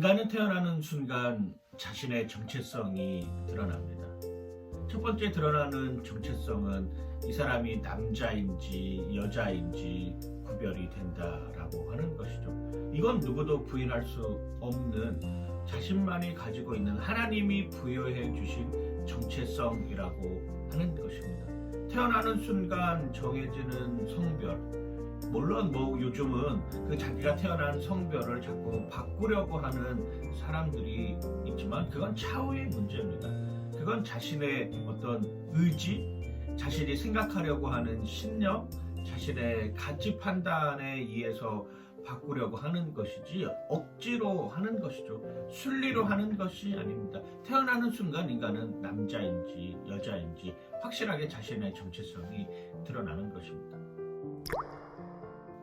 인간은 태어나는 순간 자신의 정체성이 드러납니다. 첫 번째 드러나는 정체성은 이 사람이 남자인지 여자인지 구별이 된다라고 하는 것이죠. 이건 누구도 부인할 수 없는 자신만이 가지고 있는 하나님이 부여해 주신 정체성이라고 하는 것입니다. 태어나는 순간 정해지는 성별, 물론 요즘은 그 자기가 태어난 성별을 자꾸 바꾸려고 하는 사람들이 있지만 그건 차후의 문제입니다. 그건 자신의 어떤 의지, 자신이 생각하려고 하는 신념, 자신의 가치 판단에 의해서 바꾸려고 하는 것이지 억지로 하는 것이죠. 순리로 하는 것이 아닙니다. 태어나는 순간 인간은 남자인지 여자인지 확실하게 자신의 정체성이 드러나는 것입니다.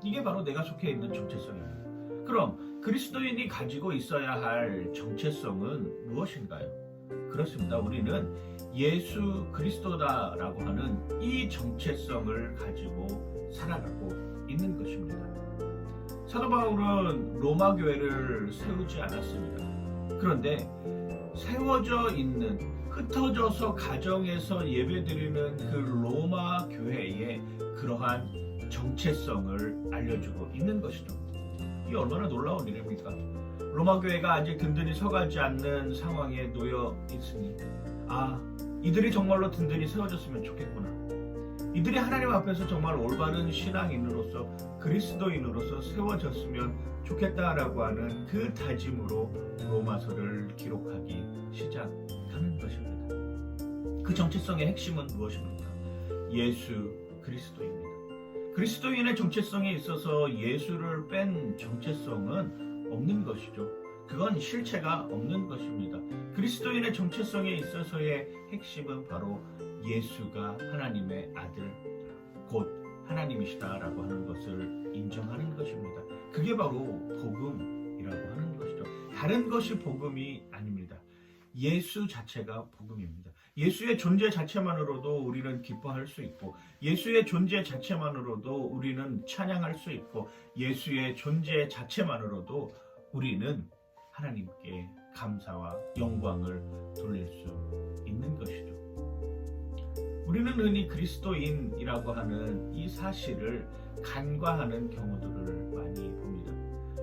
이게 바로 내가 속해 있는 정체성입니다. 그럼 그리스도인이 가지고 있어야 할 정체성은 무엇인가요? 그렇습니다. 우리는 예수 그리스도다라고 하는 이 정체성을 가지고 살아가고 있는 것입니다. 사도 바울은 로마 교회를 세우지 않았습니다. 그런데 세워져 있는, 흩어져서 가정에서 예배드리는 그 로마 교회에 그러한 정체성을 알려주고 있는 것이죠. 이게 얼마나 놀라운 일입니까? 로마 교회가 아직 든든히 서가지 않는 상황에 놓여 있으니 이들이 정말로 든든히 세워졌으면 좋겠구나. 이들이 하나님 앞에서 정말 올바른 신앙인으로서 그리스도인으로서 세워졌으면 좋겠다라고 하는 그 다짐으로 로마서를 기록하기 시작하는 것입니다. 그 정체성의 핵심은 무엇입니까? 예수 그리스도입니다. 그리스도인의 정체성에 있어서 예수를 뺀 정체성은 없는 것이죠. 그건 실체가 없는 것입니다. 그리스도인의 정체성에 있어서의 핵심은 바로 예수가 하나님의 아들, 곧 하나님이시다라고 하는 것을 인정하는 것입니다. 그게 바로 복음이라고 하는 것이죠. 다른 것이 복음이 아닙니다. 예수 자체가 복음입니다. 예수의 존재 자체만으로도 우리는 기뻐할 수 있고, 예수의 존재 자체만으로도 우리는 찬양할 수 있고, 예수의 존재 자체만으로도 우리는 하나님께 감사와 영광을 돌릴 수 있는 것이죠. 우리는 흔히 그리스도인이라고 하는 이 사실을 간과하는 경우들을 많이 봅니다.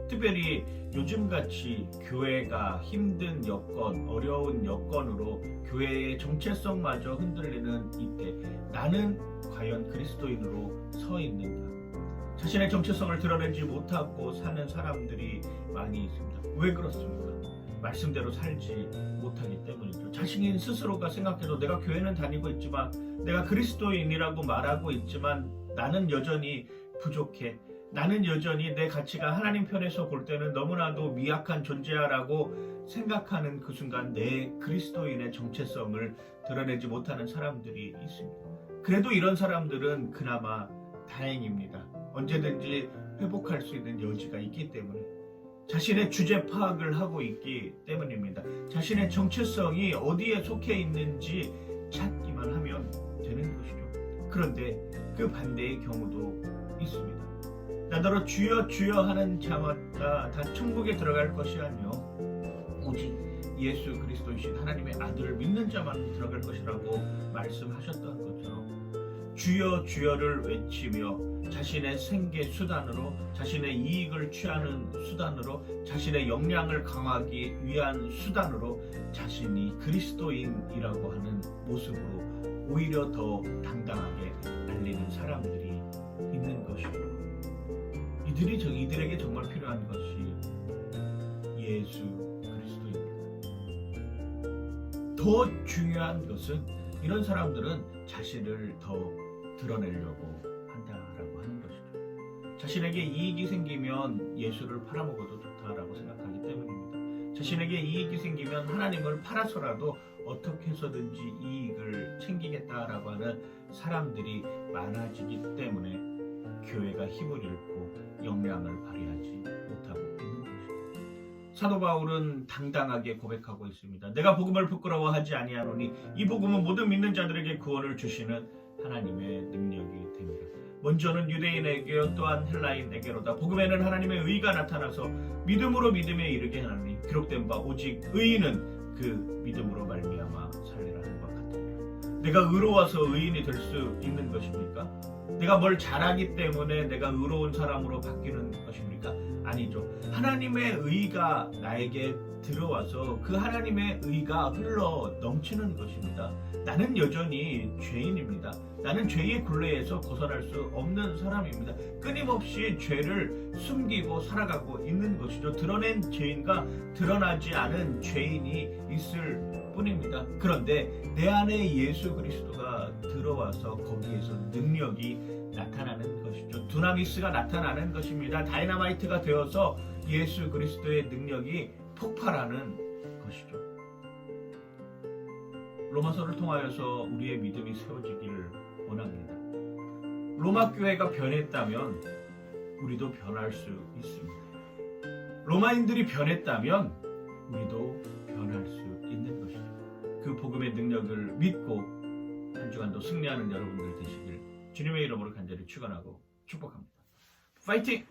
특별히 요즘같이 교회가 힘든 여건, 어려운 여건으로 교회의 정체성마저 흔들리는 이때 나는 과연 그리스도인으로 서 있는가? 자신의 정체성을 드러내지 못하고 사는 사람들이 많이 있습니다. 왜 그렇습니까? 말씀대로 살지 못하기 때문이죠. 자신인 스스로가 생각해도 내가 교회는 다니고 있지만, 내가 그리스도인이라고 말하고 있지만 나는 여전히 부족해. 나는 여전히 내 가치가 하나님 편에서 볼 때는 너무나도 미약한 존재야라고 생각하는 그 순간 내 그리스도인의 정체성을 드러내지 못하는 사람들이 있습니다. 그래도 이런 사람들은 그나마 다행입니다. 언제든지 회복할 수 있는 여지가 있기 때문에, 자신의 주제 파악을 하고 있기 때문입니다. 자신의 정체성이 어디에 속해 있는지 찾기만 하면 되는 것이죠. 그런데 그 반대의 경우도 있습니다. 나더러 주여 주여 하는 자마다 다 천국에 들어갈 것이 아니요 오직 예수 그리스도이신 하나님의 아들을 믿는 자만 들어갈 것이라고 말씀하셨던 것처럼, 주여 주여를 외치며 자신의 생계 수단으로, 자신의 이익을 취하는 수단으로, 자신의 역량을 강화하기 위한 수단으로 자신이 그리스도인이라고 하는 모습으로 오히려 더 당당하게 알리는 사람들이 있는 것이죠. 이들에게 정말 필요한 것이 예수 그리스도입니다. 더 중요한 것은 이런 사람들은 자신을 더 드러내려고 한다라고 하는 것이죠. 자신에게 이익이 생기면 예수를 팔아먹어도 좋다라고 생각하기 때문입니다. 자신에게 이익이 생기면 하나님을 팔아서라도 어떻게 해서든지 이익을 챙기겠다라고 하는 사람들이 많아지기 때문에 교회가 힘을 잃고 역량을 발휘하지 못하고 있는 것입니다. 사도 바울은 당당하게 고백하고 있습니다. 내가 복음을 부끄러워하지 아니하노니 이 복음은 모든 믿는 자들에게 구원을 주시는 하나님의 능력이 됩니다. 먼저는 유대인에게 또한 헬라인에게로다. 복음에는 하나님의 의가 나타나서 믿음으로 믿음에 이르게 하나니 기록된 바 오직 의인은 그 믿음으로 말미암아 살리라 하는 것 같으니라. 내가 의로워서 의인이 될 수 있는 것입니까? 내가 뭘 잘하기 때문에 내가 의로운 사람으로 바뀌는 것입니까? 아니죠. 하나님의 의가 나에게 들어와서 그 하나님의 의가 흘러 넘치는 것입니다. 나는 여전히 죄인입니다. 나는 죄의 굴레에서 벗어날 수 없는 사람입니다. 끊임없이 죄를 숨기고 살아가고 있는 것이죠. 드러낸 죄인과 드러나지 않은 죄인이 있을 뿐입니다. 그런데 내 안에 예수 그리스도가 들어와서 거기에서 능력이 나타나는 것이죠. 두나미스가 나타나는 것입니다. 다이너마이트가 되어서 예수 그리스도의 능력이 폭발하는 것이죠. 로마서를 통하여서 우리의 믿음이 세워지기를 원합니다. 로마 교회가 변했다면 우리도 변할 수 있습니다. 로마인들이 변했다면 우리도 변할 수 있는 것입니다. 그 복음의 능력을 믿고 한 주간도 승리하는 여러분들 되시길 주님의 이름으로 간절히 축원하고 축복합니다. 파이팅!